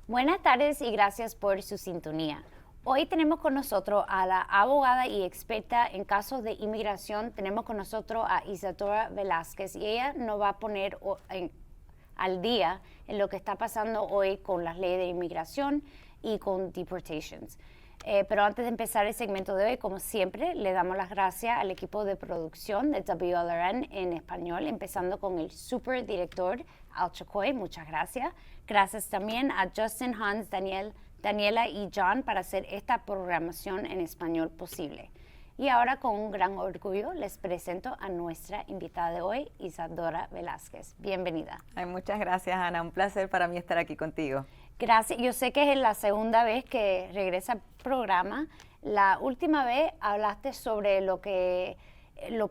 Buenas tardes y gracias por su sintonía. Hoy tenemos con nosotros a la abogada y experta en casos de inmigración. Tenemos con nosotros a Isadora Velázquez y ella nos va a poner al día en lo que está pasando hoy con las leyes de inmigración y con deportations. Pero antes de empezar el segmento de hoy, como siempre, le damos las gracias al equipo de producción de WLRN en español, empezando con el superdirector Al Chacoy, muchas gracias. Gracias también a Justin, Hans, Daniela y John para hacer esta programación en español posible. Y ahora con un gran orgullo les presento a nuestra invitada de hoy, Isadora Velázquez. Bienvenida. Ay, muchas gracias, Ana. Un placer para mí estar aquí contigo. Gracias. Yo sé que es la segunda vez que regresa al programa. La última vez hablaste sobre los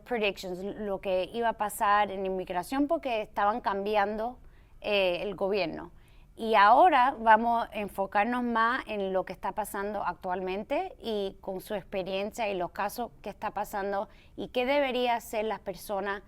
predictions, lo que iba a pasar en inmigración porque estaban cambiando el gobierno. Y ahora vamos a enfocarnos más en lo que está pasando actualmente y con su experiencia y los casos que está pasando y qué debería hacer las personas,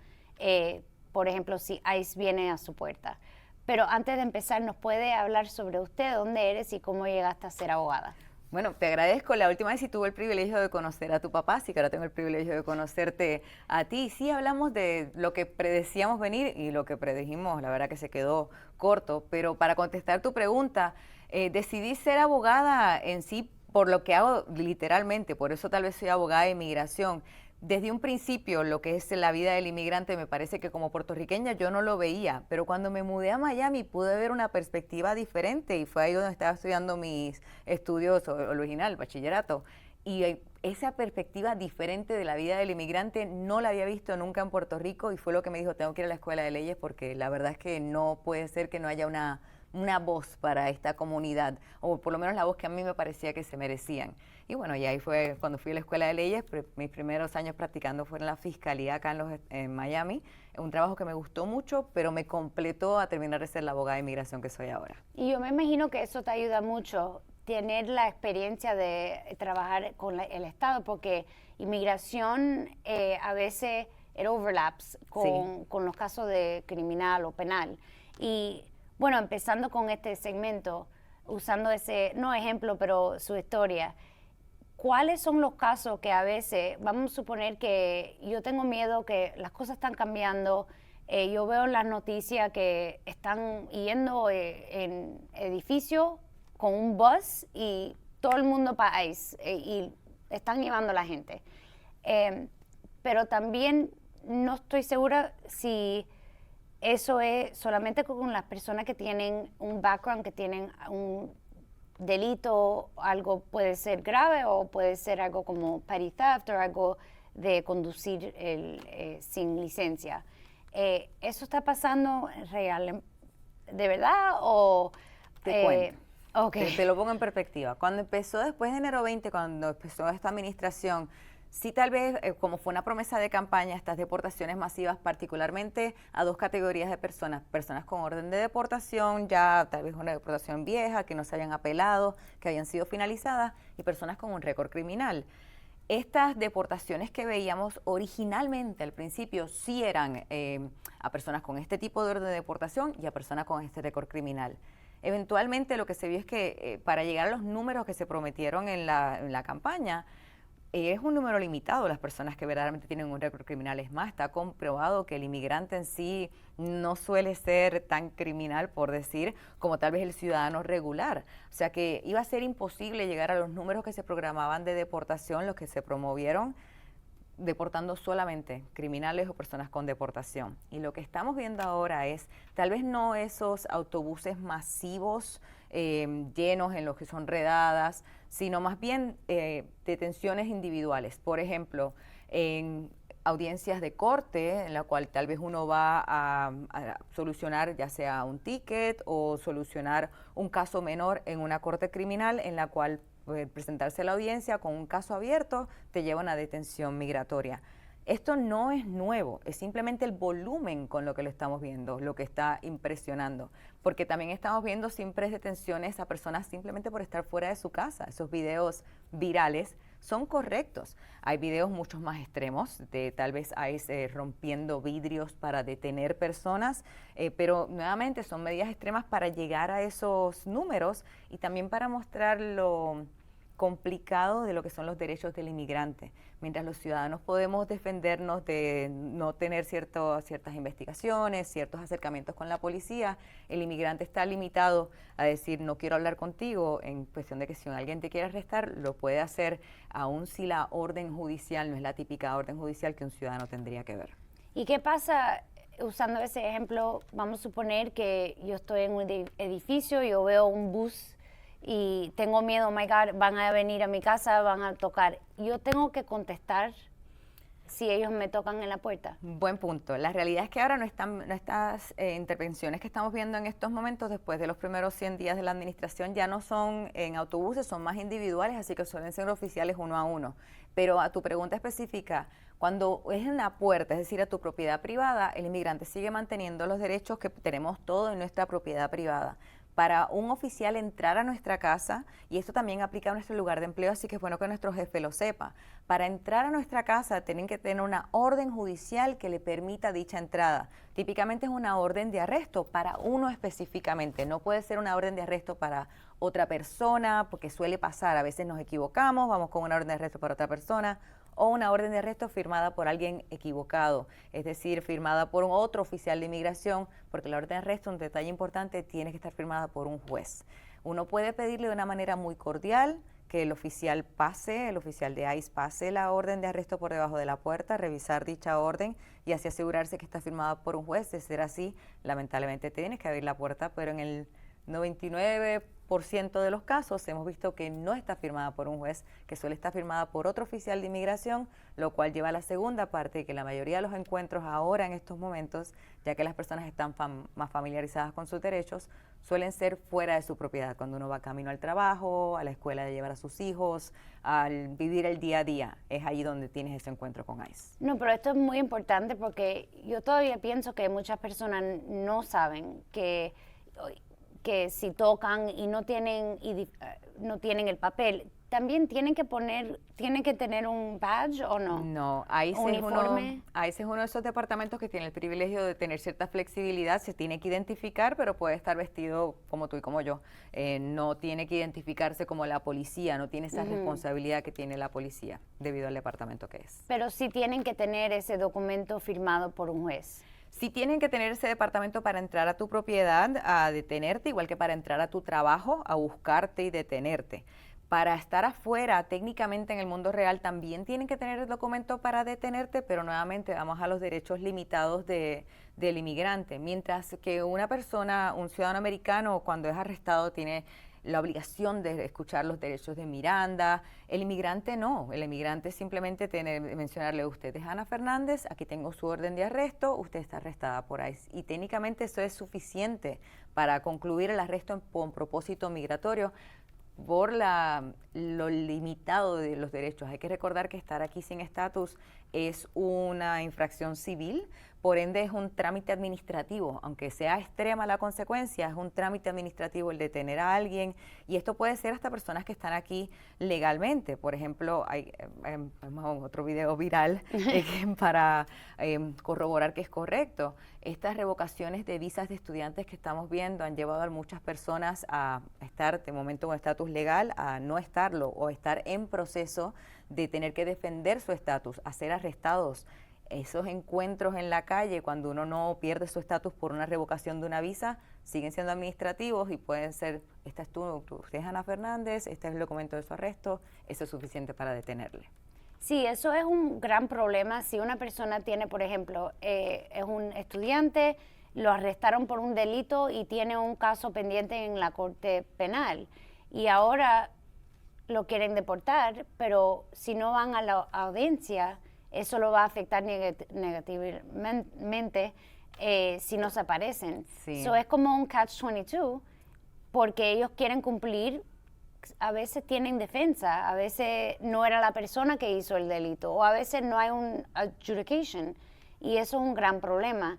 por ejemplo, si ICE viene a su puerta. Pero antes de empezar, ¿nos puede hablar sobre usted, dónde eres y cómo llegaste a ser abogada? Bueno, te agradezco. La última vez sí tuve el privilegio de conocer a tu papá, así que ahora tengo el privilegio de conocerte a ti. Sí hablamos de lo que predecíamos venir y lo que predijimos, la verdad que se quedó corto, pero para contestar tu pregunta, decidí ser abogada en sí por lo que hago literalmente, por eso tal vez soy abogada de inmigración. Desde un principio, lo que es la vida del inmigrante, me parece que como puertorriqueña yo no lo veía, pero cuando me mudé a Miami pude ver una perspectiva diferente y fue ahí donde estaba estudiando mis estudios original, bachillerato. Y esa perspectiva diferente de la vida del inmigrante no la había visto nunca en Puerto Rico y fue lo que me dijo, tengo que ir a la escuela de leyes porque la verdad es que no puede ser que no haya una voz para esta comunidad, o por lo menos la voz que a mí me parecía que se merecían. Y bueno, y ahí fue cuando fui a la escuela de leyes, mis primeros años practicando fueron en la fiscalía acá en Miami, un trabajo que me gustó mucho, pero me completó a terminar de ser la abogada de inmigración que soy ahora. Y yo me imagino que eso te ayuda mucho, tener la experiencia de trabajar con el Estado, porque inmigración a veces it overlaps con los casos de criminal o penal. Y bueno, empezando con este segmento, usando ese, no ejemplo, pero su historia, ¿cuáles son los casos que a veces, vamos a suponer que yo tengo miedo que las cosas están cambiando, yo veo en las noticias que están yendo en edificios con un bus y todo el mundo para ICE y están llevando a la gente. Pero también no estoy segura si eso es solamente con las personas que tienen un background, que tienen un delito, algo puede ser grave o puede ser algo como petty theft o algo de conducir sin licencia. ¿Eso está pasando real, de verdad o...? Te cuento. Okay. Te lo pongo en perspectiva. Cuando empezó después de enero 20, cuando empezó esta administración, sí, tal vez, como fue una promesa de campaña, estas deportaciones masivas, particularmente a dos categorías de personas, personas con orden de deportación, ya tal vez una deportación vieja, que no se hayan apelado, que hayan sido finalizadas, y personas con un récord criminal. Estas deportaciones que veíamos originalmente al principio sí eran a personas con este tipo de orden de deportación y a personas con este récord criminal. Eventualmente lo que se vio es que para llegar a los números que se prometieron en la campaña, es un número limitado las personas que verdaderamente tienen un récord criminal. Es más, está comprobado que el inmigrante en sí no suele ser tan criminal, por decir, como tal vez el ciudadano regular. O sea que iba a ser imposible llegar a los números que se programaban de deportación, los que se promovieron, deportando solamente criminales o personas con deportación. Y lo que estamos viendo ahora es, tal vez no esos autobuses masivos llenos en los que son redadas, sino más bien detenciones individuales. Por ejemplo, en audiencias de corte, en la cual tal vez uno va a solucionar ya sea un ticket o solucionar un caso menor en una corte criminal, en la cual presentarse a la audiencia con un caso abierto te lleva a una detención migratoria. Esto no es nuevo, es simplemente el volumen con lo que lo estamos viendo, lo que está impresionando, porque también estamos viendo simples detenciones a personas simplemente por estar fuera de su casa. Esos videos virales son correctos. Hay videos mucho más extremos de tal vez ICE rompiendo vidrios para detener personas, pero nuevamente son medidas extremas para llegar a esos números y también para mostrar lo complicado de lo que son los derechos del inmigrante. Mientras los ciudadanos podemos defendernos de no tener ciertas investigaciones, ciertos acercamientos con la policía, el inmigrante está limitado a decir no quiero hablar contigo, en cuestión de que si alguien te quiere arrestar, lo puede hacer aun si la orden judicial no es la típica orden judicial que un ciudadano tendría que ver. ¿Y qué pasa? Usando ese ejemplo, vamos a suponer que yo estoy en un edificio, yo veo un bus y tengo miedo, oh my God, van a venir a mi casa, van a tocar. Yo tengo que contestar si ellos me tocan en la puerta. Buen punto. La realidad es que ahora nuestras intervenciones que estamos viendo en estos momentos, después de los primeros 100 días de la administración, ya no son en autobuses, son más individuales, así que suelen ser oficiales uno a uno. Pero a tu pregunta específica, cuando es en la puerta, es decir, a tu propiedad privada, el inmigrante sigue manteniendo los derechos que tenemos todos en nuestra propiedad privada. Para un oficial entrar a nuestra casa, y esto también aplica a nuestro lugar de empleo, así que es bueno que nuestro jefe lo sepa, para entrar a nuestra casa tienen que tener una orden judicial que le permita dicha entrada. Típicamente es una orden de arresto para uno específicamente, no puede ser una orden de arresto para otra persona, porque suele pasar, a veces nos equivocamos, vamos con una orden de arresto para otra persona, o una orden de arresto firmada por alguien equivocado, es decir, firmada por un otro oficial de inmigración, porque la orden de arresto, un detalle importante, tiene que estar firmada por un juez. Uno puede pedirle de una manera muy cordial que el oficial de ICE pase la orden de arresto por debajo de la puerta, revisar dicha orden y así asegurarse que está firmada por un juez. De ser así, lamentablemente tienes que abrir la puerta, pero en el 99% de los casos hemos visto que no está firmada por un juez, que suele estar firmada por otro oficial de inmigración, lo cual lleva a la segunda parte, que la mayoría de los encuentros ahora en estos momentos, ya que las personas están más familiarizadas con sus derechos, suelen ser fuera de su propiedad, cuando uno va camino al trabajo, a la escuela de llevar a sus hijos, al vivir el día a día, es ahí donde tienes ese encuentro con ICE. No, pero esto es muy importante porque yo todavía pienso que muchas personas no saben que si tocan y no tienen el papel, también tienen que tener un badge o no. No, uniforme. ICE es uno de esos departamentos que tiene el privilegio de tener cierta flexibilidad, se tiene que identificar, pero puede estar vestido como tú y como yo. No tiene que identificarse como la policía, no tiene esa responsabilidad que tiene la policía debido al departamento que es. Pero sí tienen que tener ese documento firmado por un juez. Sí tienen que tener ese departamento para entrar a tu propiedad, a detenerte, igual que para entrar a tu trabajo, a buscarte y detenerte. Para estar afuera, técnicamente en el mundo real, también tienen que tener el documento para detenerte, pero nuevamente vamos a los derechos limitados del inmigrante. Mientras que una persona, un ciudadano americano, cuando es arrestado, tiene la obligación de escuchar los derechos de Miranda. El inmigrante no, el inmigrante simplemente tiene que mencionarle: usted es Ana Fernández, aquí tengo su orden de arresto, usted está arrestada por ICE. Y técnicamente eso es suficiente para concluir el arresto con propósito migratorio por lo limitado de los derechos. Hay que recordar que estar aquí sin estatus es una infracción civil, por ende es un trámite administrativo, aunque sea extrema la consecuencia, es un trámite administrativo el detener a alguien, y esto puede ser hasta personas que están aquí legalmente. Por ejemplo, hay otro video viral para corroborar que es correcto. Estas revocaciones de visas de estudiantes que estamos viendo han llevado a muchas personas a estar de momento con estatus legal a no estarlo, o estar en proceso de tener que defender su estatus, a ser arrestados. Esos encuentros en la calle, cuando uno no pierde su estatus por una revocación de una visa, siguen siendo administrativos y pueden ser: esta es usted es Ana Fernández, este es el documento de su arresto, eso es suficiente para detenerle. Sí, eso es un gran problema. Si una persona tiene, por ejemplo, es un estudiante, lo arrestaron por un delito y tiene un caso pendiente en la corte penal, y ahora lo quieren deportar, pero si no van a la audiencia, eso lo va a afectar negativamente si no se aparecen. Sí. So es como un catch-22, porque ellos quieren cumplir. A veces tienen defensa, a veces no era la persona que hizo el delito, o a veces no hay un adjudication, y eso es un gran problema.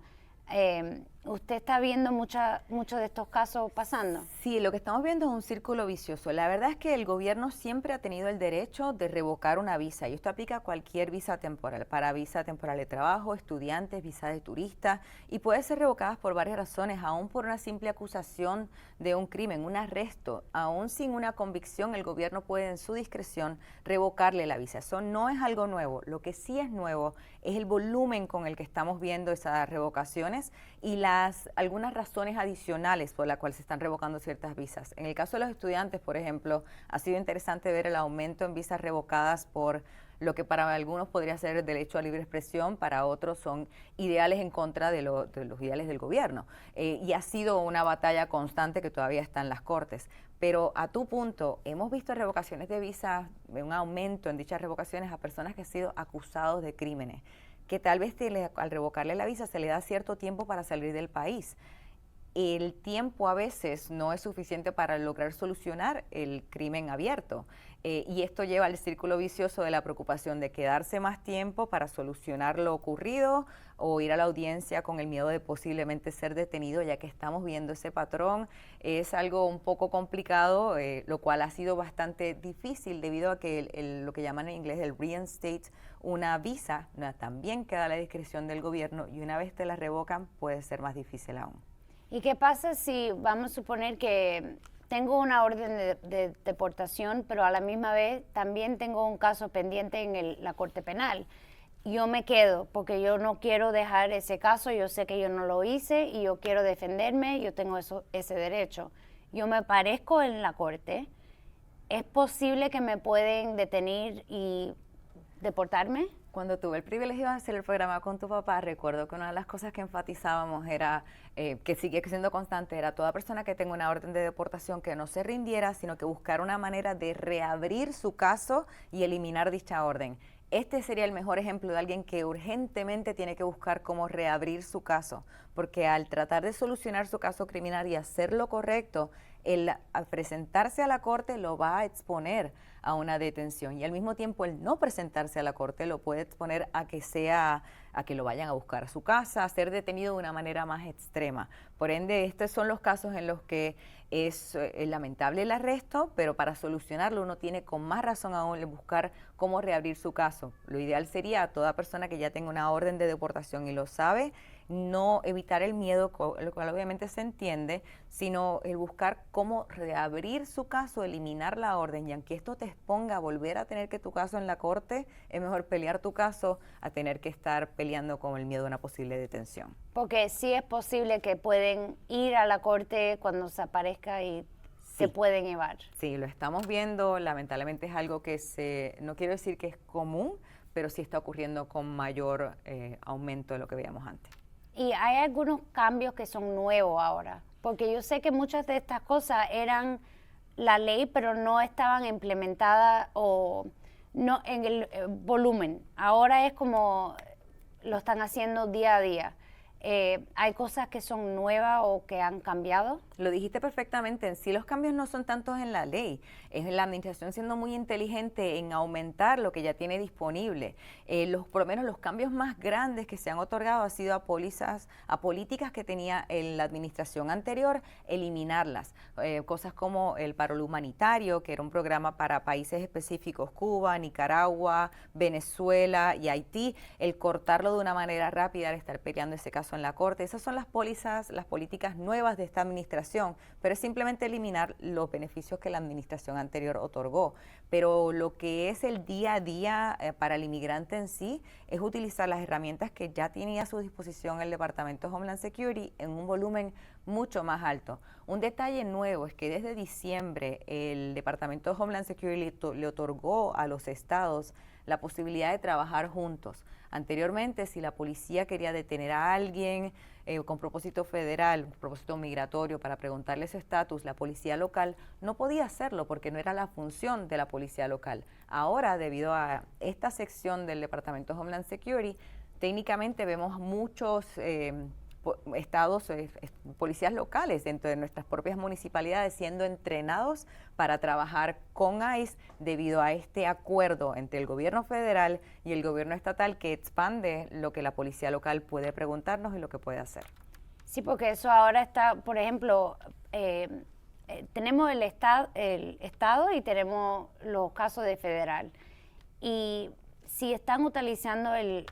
¿Usted está viendo muchos de estos casos pasando? Sí, lo que estamos viendo es un círculo vicioso. La verdad es que el gobierno siempre ha tenido el derecho de revocar una visa y esto aplica a cualquier visa temporal, para visa temporal de trabajo, estudiantes, visa de turista y puede ser revocada por varias razones, aún por una simple acusación de un crimen, un arresto, aún sin una convicción, el gobierno puede en su discreción revocarle la visa. Eso no es algo nuevo. Lo que sí es nuevo es el volumen con el que estamos viendo esas revocaciones y algunas razones adicionales por las cuales se están revocando ciertas visas. En el caso de los estudiantes, por ejemplo, ha sido interesante ver el aumento en visas revocadas por lo que para algunos podría ser el derecho a libre expresión, para otros son ideales en contra de los ideales del gobierno. Y ha sido una batalla constante que todavía está en las cortes. Pero a tu punto, hemos visto revocaciones de visas, un aumento en dichas revocaciones a personas que han sido acusados de crímenes, que tal vez al revocarle la visa se le da cierto tiempo para salir del país. El tiempo a veces no es suficiente para lograr solucionar el crimen abierto. Y esto lleva al círculo vicioso de la preocupación de quedarse más tiempo para solucionar lo ocurrido o ir a la audiencia con el miedo de posiblemente ser detenido, ya que estamos viendo ese patrón. Es algo un poco complicado, lo cual ha sido bastante difícil debido a que lo que llaman en inglés el reinstate, una visa, también queda a la discreción del gobierno y una vez te la revocan puede ser más difícil aún. ¿Y qué pasa si vamos a suponer que tengo una orden de deportación, pero a la misma vez también tengo un caso pendiente en la Corte Penal? Yo me quedo porque yo no quiero dejar ese caso, yo sé que yo no lo hice y yo quiero defenderme, yo tengo ese derecho. Yo me parezco en la corte, ¿es posible que me pueden detener y deportarme? Cuando tuve el privilegio de hacer el programa con tu papá, recuerdo que una de las cosas que enfatizábamos era, que sigue siendo constante, era toda persona que tenga una orden de deportación que no se rindiera, sino que buscara una manera de reabrir su caso y eliminar dicha orden. Este sería el mejor ejemplo de alguien que urgentemente tiene que buscar cómo reabrir su caso, porque al tratar de solucionar su caso criminal y hacer lo correcto, al presentarse a la corte lo va a exponer a una detención y al mismo tiempo el no presentarse a la corte lo puede exponer a que lo vayan a buscar a su casa, a ser detenido de una manera más extrema. Por ende, estos son los casos en los que es lamentable el arresto, pero para solucionarlo uno tiene con más razón aún buscar cómo reabrir su caso. Lo ideal sería a toda persona que ya tenga una orden de deportación y lo sabe, no evitar el miedo, lo cual obviamente se entiende, sino el buscar cómo reabrir su caso, eliminar la orden, y aunque esto te exponga a volver a tener que tu caso en la corte, es mejor pelear tu caso a tener que estar peleando con el miedo a una posible detención. Porque sí es posible que pueden ir a la corte cuando se aparezca y se pueden llevar. Sí, lo estamos viendo, lamentablemente es algo que no quiero decir que es común, pero sí está ocurriendo con mayor aumento de lo que veíamos antes. Y hay algunos cambios que son nuevos ahora, porque yo sé que muchas de estas cosas eran la ley, pero no estaban implementadas o no en el volumen. Ahora es como lo están haciendo día a día. ¿Hay cosas que son nuevas o que han cambiado? Lo dijiste perfectamente, en sí los cambios no son tantos en la ley, es la administración siendo muy inteligente en aumentar lo que ya tiene disponible. Por lo menos los cambios más grandes que se han otorgado ha sido a políticas que tenía la administración anterior, eliminarlas. Cosas como el paro humanitario, que era un programa para países específicos, Cuba, Nicaragua, Venezuela y Haití, el cortarlo de una manera rápida al estar peleando ese caso en la corte. Esas son las políticas nuevas de esta administración, pero es simplemente eliminar los beneficios que la administración anterior otorgó. Pero lo que es el día a día para el inmigrante en sí es utilizar las herramientas que ya tenía a su disposición el Departamento de Homeland Security en un volumen mucho más alto. Un detalle nuevo es que desde diciembre el Departamento de Homeland Security le otorgó a los estados la posibilidad de trabajar juntos. Anteriormente, si la policía quería detener a alguien con propósito federal, propósito migratorio, para preguntarle su estatus, la policía local no podía hacerlo porque no era la función de la policía local. Ahora, debido a esta sección del Departamento de Homeland Security, técnicamente vemos muchos estados, policías locales dentro de nuestras propias municipalidades siendo entrenados para trabajar con ICE debido a este acuerdo entre el gobierno federal y el gobierno estatal que expande lo que la policía local puede preguntarnos y lo que puede hacer. Sí, porque eso ahora está, por ejemplo, tenemos el estado y tenemos los casos de federal. Y si están utilizando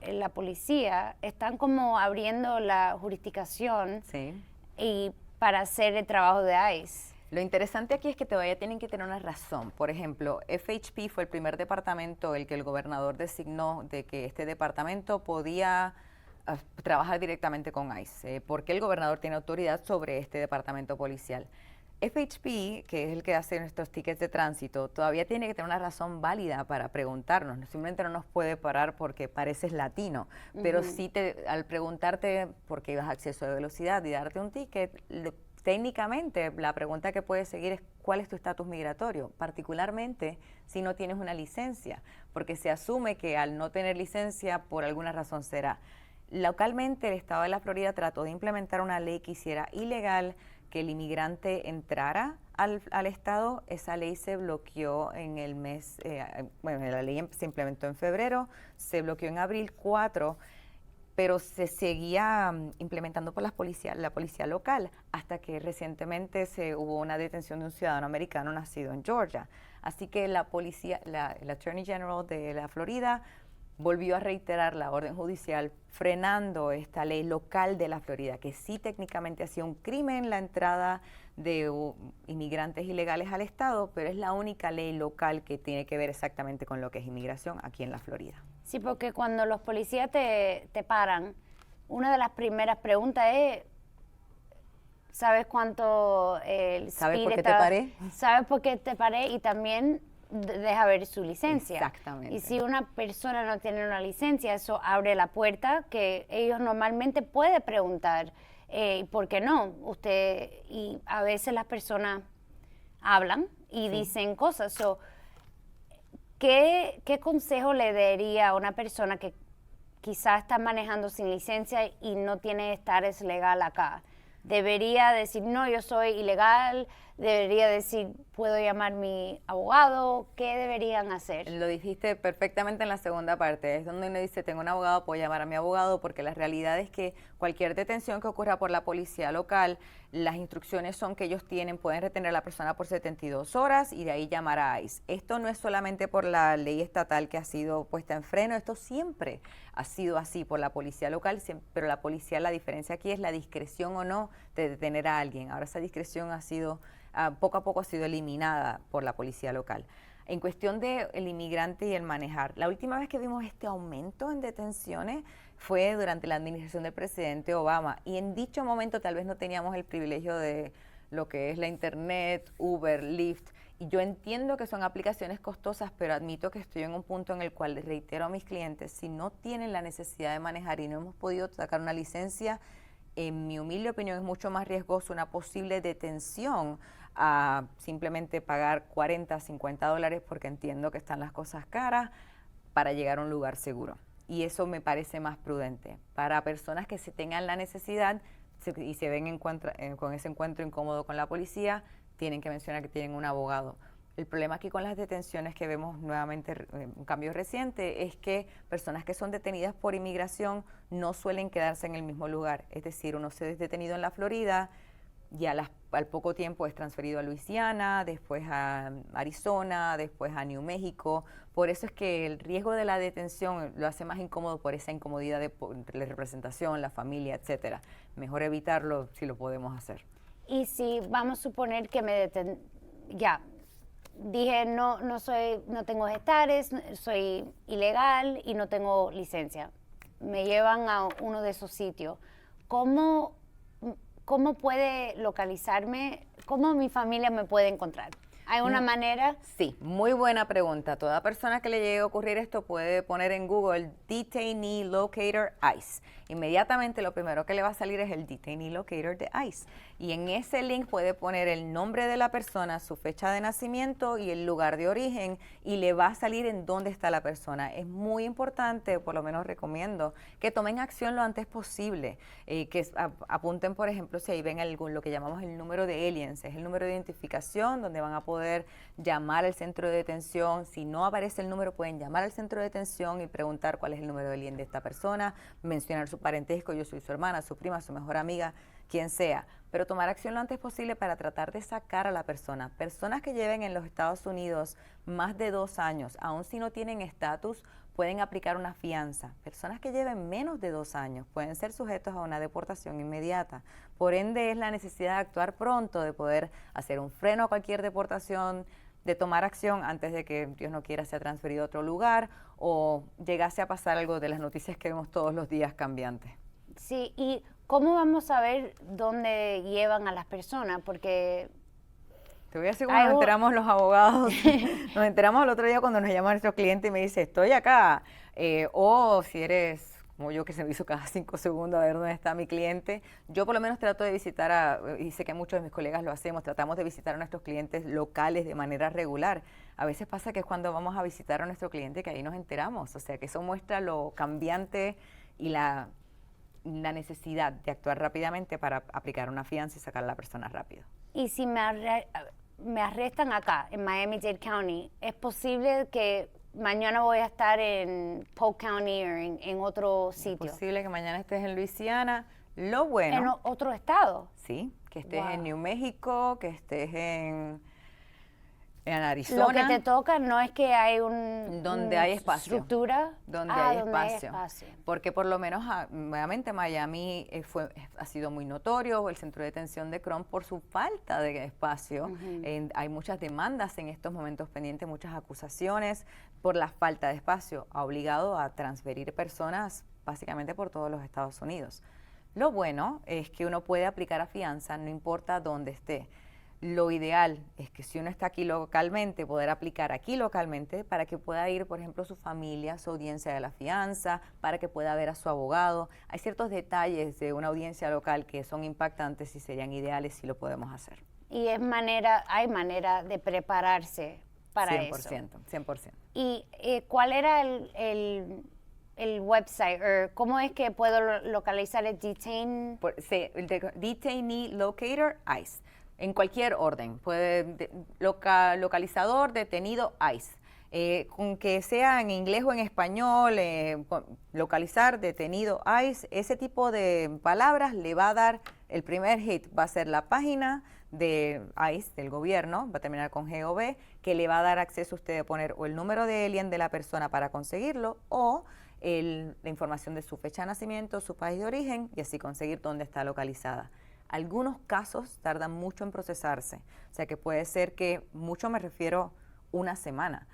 la policía, están como abriendo la jurisdicción Sí. y para hacer el trabajo de ICE. Lo interesante aquí es que todavía tienen que tener una razón. Por ejemplo, FHP fue el primer departamento el que el gobernador designó de que este departamento podía trabajar directamente con ICE, porque el gobernador tiene autoridad sobre este departamento policial. FHP, que es el que hace nuestros tickets de tránsito, todavía tiene que tener una razón válida para preguntarnos. Simplemente no nos puede parar porque pareces latino, pero sí al preguntarte por qué ibas a exceso de velocidad y darte un ticket, técnicamente la pregunta que puedes seguir es ¿cuál es tu estatus migratorio? Particularmente si no tienes una licencia, porque se asume que al no tener licencia por alguna razón será. Localmente el estado de la Florida trató de implementar una ley que hiciera ilegal que el inmigrante entrara al estado. Esa ley se bloqueó en el mes, bueno, la ley se implementó en febrero, se bloqueó en abril 4, pero se seguía implementando por la policía local, hasta que recientemente hubo una detención de un ciudadano americano nacido en Georgia. Así que la policía, el Attorney General de la Florida volvió a reiterar la orden judicial frenando esta ley local de la Florida, que sí técnicamente hacía un crimen la entrada de inmigrantes ilegales al estado, pero es la única ley local que tiene que ver exactamente con lo que es inmigración aquí en la Florida. Sí, porque cuando los policías te paran, una de las primeras preguntas es, ¿sabes cuánto el speed ¿Sabes por qué te paré? ¿Sabes por qué te paré? Y también deja ver su licencia. Exactamente. Y si una persona no tiene una licencia, eso abre la puerta que ellos normalmente pueden preguntar, ¿por qué no? Y a veces las personas hablan y dicen cosas. ¿Qué consejo le daría a una persona que quizás está manejando sin licencia y no tiene estatus legal acá? ¿Debería decir, no, yo soy ilegal? ¿Debería decir, puedo llamar a mi abogado? ¿Qué deberían hacer? Lo dijiste perfectamente en la segunda parte. Es donde uno dice, tengo un abogado, puedo llamar a mi abogado, porque la realidad es que cualquier detención que ocurra por la policía local, las instrucciones son que ellos pueden retener a la persona por 72 horas y de ahí llamar a ICE. Esto no es solamente por la ley estatal que ha sido puesta en freno, esto siempre ha sido así por la policía local, pero la policía, la diferencia aquí es la discreción o no de detener a alguien. Ahora esa discreción ha sido, poco a poco ha sido eliminada por la policía local. En cuestión del inmigrante y el manejar, la última vez que vimos este aumento en detenciones fue durante la administración del presidente Obama, y en dicho momento tal vez no teníamos el privilegio de lo que es la internet, Uber, Lyft, y yo entiendo que son aplicaciones costosas, pero admito que estoy en un punto en el cual les reitero a mis clientes, si no tienen la necesidad de manejar y no hemos podido sacar una licencia, en mi humilde opinión es mucho más riesgoso una posible detención a simplemente pagar $40, $50, porque entiendo que están las cosas caras, para llegar a un lugar seguro. Y eso me parece más prudente. Para personas que se tengan la necesidad y se ven con ese encuentro incómodo con la policía, tienen que mencionar que tienen un abogado. El problema aquí con las detenciones que vemos nuevamente, un cambio reciente, es que personas que son detenidas por inmigración no suelen quedarse en el mismo lugar. Es decir, uno se es detenido en la Florida, y al poco tiempo es transferido a Luisiana, después a Arizona, después a New México. Por eso es que el riesgo de la detención lo hace más incómodo por esa incomodidad de la representación, la familia, etcétera. Mejor evitarlo si lo podemos hacer. Y si vamos a suponer que dije no tengo estatus, soy ilegal y no tengo licencia, me llevan a uno de esos sitios, ¿cómo puede localizarme? ¿Cómo mi familia me puede encontrar? ¿Hay una manera? Sí, muy buena pregunta. Toda persona que le llegue a ocurrir esto puede poner en Google Detainee Locator ICE. Inmediatamente lo primero que le va a salir es el Detainee Locator de ICE. Y en ese link puede poner el nombre de la persona, su fecha de nacimiento y el lugar de origen, y le va a salir en dónde está la persona. Es muy importante, por lo menos recomiendo, que tomen acción lo antes posible, que apunten, por ejemplo, si ahí ven lo que llamamos el número de aliens, es el número de identificación donde van a poder llamar al centro de detención. Si no aparece el número, pueden llamar al centro de detención y preguntar cuál es el número de alien de esta persona, mencionar su parentesco, yo soy su hermana, su prima, su mejor amiga, quien sea, pero tomar acción lo antes posible para tratar de sacar a la persona. Personas que lleven en los Estados Unidos más de 2 años, aun si no tienen estatus, pueden aplicar una fianza. Personas que lleven menos de 2 años pueden ser sujetos a una deportación inmediata. Por ende, es la necesidad de actuar pronto, de poder hacer un freno a cualquier deportación, de tomar acción antes de que, Dios no quiera, sea transferido a otro lugar o llegase a pasar algo de las noticias que vemos todos los días cambiantes. Sí, ¿y cómo vamos a ver dónde llevan a las personas? Porque te voy a decir cómo nos enteramos los abogados. Nos enteramos el otro día cuando nos llama nuestro cliente y me dice, estoy acá. O si eres como yo, que se me hizo cada 5 segundos a ver dónde está mi cliente. Yo por lo menos trato de visitar, y sé que muchos de mis colegas lo hacemos, tratamos de visitar a nuestros clientes locales de manera regular. A veces pasa que es cuando vamos a visitar a nuestro cliente que ahí nos enteramos. O sea, que eso muestra lo cambiante y la necesidad de actuar rápidamente para aplicar una fianza y sacar a la persona rápido. Y si me arrestan acá, en Miami-Dade County, ¿es posible que mañana voy a estar en Polk County o en otro sitio? Es posible que mañana estés en Luisiana. Lo bueno... ¿En otro estado? Sí, que estés en New México, que estés en Arizona. Lo que te toca no es que hay donde hay espacio, estructura. Donde hay espacio. Porque por lo menos, nuevamente, Miami ha sido muy notorio, el centro de detención de Cron, por su falta de espacio. Hay muchas demandas en estos momentos pendientes, muchas acusaciones por la falta de espacio. Ha obligado a transferir personas básicamente por todos los Estados Unidos. Lo bueno es que uno puede aplicar a fianza, no importa dónde esté. Lo ideal es que si uno está aquí localmente, poder aplicar aquí localmente para que pueda ir, por ejemplo, su familia, su audiencia de la fianza, para que pueda ver a su abogado. Hay ciertos detalles de una audiencia local que son impactantes y serían ideales si lo podemos hacer. Y hay manera de prepararse para 100%, eso. 100%. ¿Y cuál era el website? O ¿cómo es que puedo localizar el Detainee Locator ICE. En cualquier orden, puede localizador, detenido, ICE. Con que sea en inglés o en español, localizar, detenido, ICE, ese tipo de palabras le va a dar, el primer hit va a ser la página de ICE, del gobierno, va a terminar con GOV, que le va a dar acceso a usted a poner o el número de alien de la persona para conseguirlo o la información de su fecha de nacimiento, su país de origen y así conseguir dónde está localizada. Algunos casos tardan mucho en procesarse, o sea que puede ser que, mucho me refiero, una semana.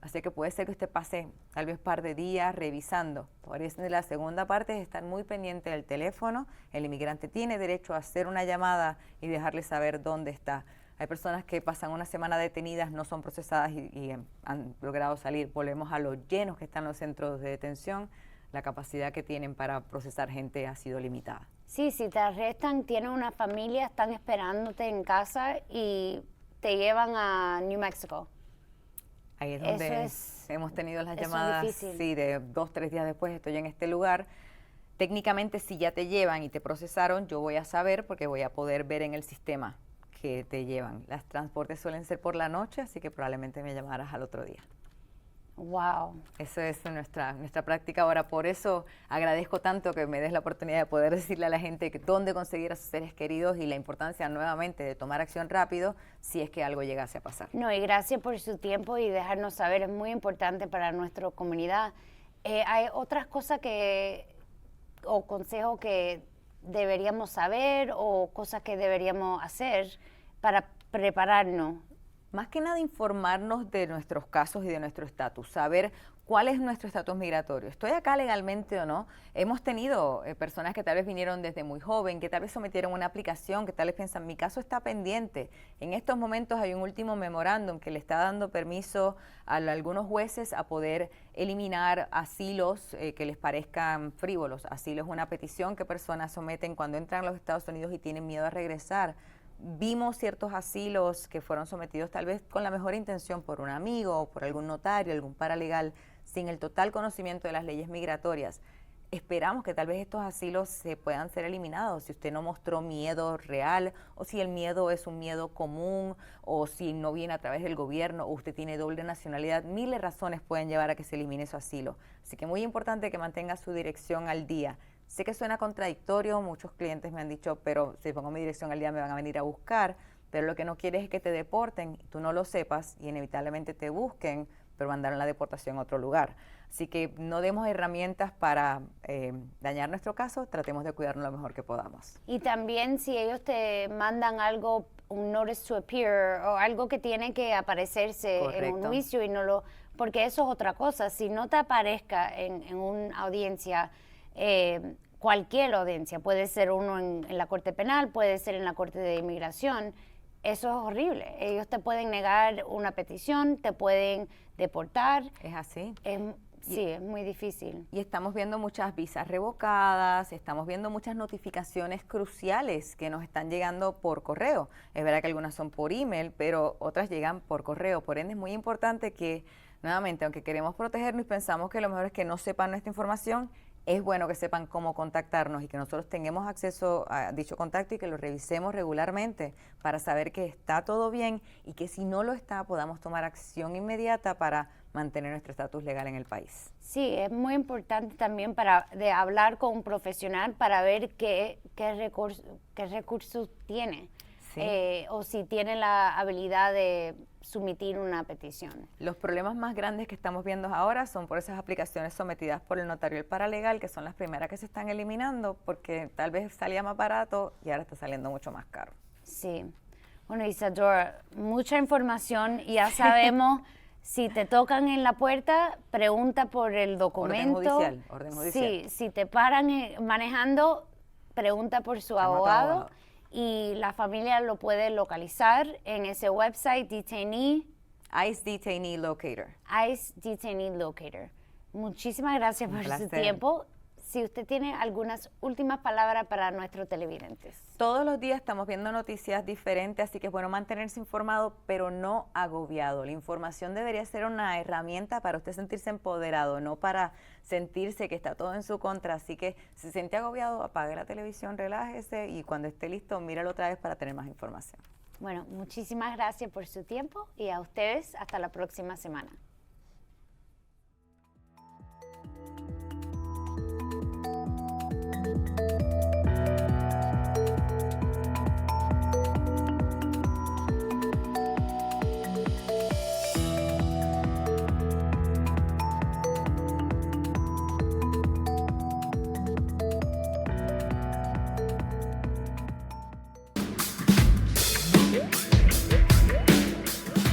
Así que puede ser que usted pase tal vez un par de días revisando. Por eso la segunda parte es estar muy pendiente del teléfono. El inmigrante tiene derecho a hacer una llamada y dejarle saber dónde está. Hay personas que pasan una semana detenidas, no son procesadas y han logrado salir. Volvemos a los llenos que están los centros de detención. La capacidad que tienen para procesar gente ha sido limitada. Sí, si te arrestan, tienes una familia, están esperándote en casa y te llevan a New Mexico. Ahí es donde hemos tenido las llamadas, sí, de 2, 3 días después estoy en este lugar. Técnicamente, si ya te llevan y te procesaron, yo voy a saber porque voy a poder ver en el sistema que te llevan. Los transportes suelen ser por la noche, así que probablemente me llamarás al otro día. Wow. Eso es nuestra práctica ahora. Por eso agradezco tanto que me des la oportunidad de poder decirle a la gente dónde conseguir a sus seres queridos y la importancia nuevamente de tomar acción rápido si es que algo llegase a pasar. No, y gracias por su tiempo y dejarnos saber, es muy importante para nuestra comunidad. ¿Hay otras cosas o consejos que deberíamos saber o cosas que deberíamos hacer para prepararnos? Más que nada informarnos de nuestros casos y de nuestro estatus, saber cuál es nuestro estatus migratorio. ¿Estoy acá legalmente o no? Hemos tenido personas que tal vez vinieron desde muy joven, que tal vez sometieron una aplicación, que tal vez piensan, mi caso está pendiente. En estos momentos hay un último memorándum que le está dando permiso a algunos jueces a poder eliminar asilos que les parezcan frívolos. Asilo es una petición que personas someten cuando entran a los Estados Unidos y tienen miedo a regresar. Vimos ciertos asilos que fueron sometidos tal vez con la mejor intención por un amigo o por algún notario, algún paralegal, sin el total conocimiento de las leyes migratorias. Esperamos que tal vez estos asilos se puedan ser eliminados si usted no mostró miedo real o si el miedo es un miedo común o si no viene a través del gobierno o usted tiene doble nacionalidad. Miles de razones pueden llevar a que se elimine su asilo. Así que muy importante que mantenga su dirección al día. Sé que suena contradictorio, muchos clientes me han dicho, pero si pongo mi dirección al día me van a venir a buscar, pero lo que no quieres es que te deporten, tú no lo sepas y inevitablemente te busquen, pero mandaron la deportación a otro lugar. Así que no demos herramientas para dañar nuestro caso, tratemos de cuidarnos lo mejor que podamos. Y también si ellos te mandan algo, un notice to appear o algo que tiene que aparecerse en un juicio y no lo... Porque eso es otra cosa, si no te aparezca en una audiencia, cualquier audiencia, puede ser uno en la Corte Penal, puede ser en la Corte de Inmigración, eso es horrible. Ellos te pueden negar una petición, te pueden deportar. Es así. Sí, es muy difícil. Y estamos viendo muchas visas revocadas, estamos viendo muchas notificaciones cruciales que nos están llegando por correo. Es verdad que algunas son por email, pero otras llegan por correo. Por ende, es muy importante que, nuevamente, aunque queremos protegernos y pensamos que lo mejor es que no sepan nuestra información, es bueno que sepan cómo contactarnos y que nosotros tengamos acceso a dicho contacto y que lo revisemos regularmente para saber que está todo bien y que si no lo está podamos tomar acción inmediata para mantener nuestro estatus legal en el país. Sí, es muy importante también de hablar con un profesional para ver qué recursos tiene. Sí. O si tiene la habilidad de someter una petición. Los problemas más grandes que estamos viendo ahora son por esas aplicaciones sometidas por el notario y el paralegal, que son las primeras que se están eliminando porque tal vez salía más barato y ahora está saliendo mucho más caro. Sí. Bueno, Isadora, mucha información, ya sabemos. Si te tocan en la puerta, pregunta por el documento. Orden judicial. Sí, si te paran manejando, pregunta por su abogado. Y la familia lo puede localizar en ese website, Detainee. ICE Detainee Locator. ICE Detainee Locator. Muchísimas gracias por su tiempo. Si usted tiene algunas últimas palabras para nuestros televidentes. Todos los días estamos viendo noticias diferentes, así que es bueno mantenerse informado, pero no agobiado. La información debería ser una herramienta para usted sentirse empoderado, no para sentirse que está todo en su contra. Así que si se siente agobiado, apague la televisión, relájese y cuando esté listo, míralo otra vez para tener más información. Bueno, muchísimas gracias por su tiempo y a ustedes hasta la próxima semana.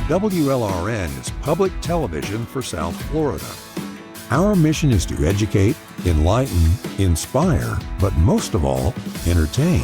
WLRN is public television for South Florida. Our mission is to educate, enlighten, inspire, but most of all, entertain.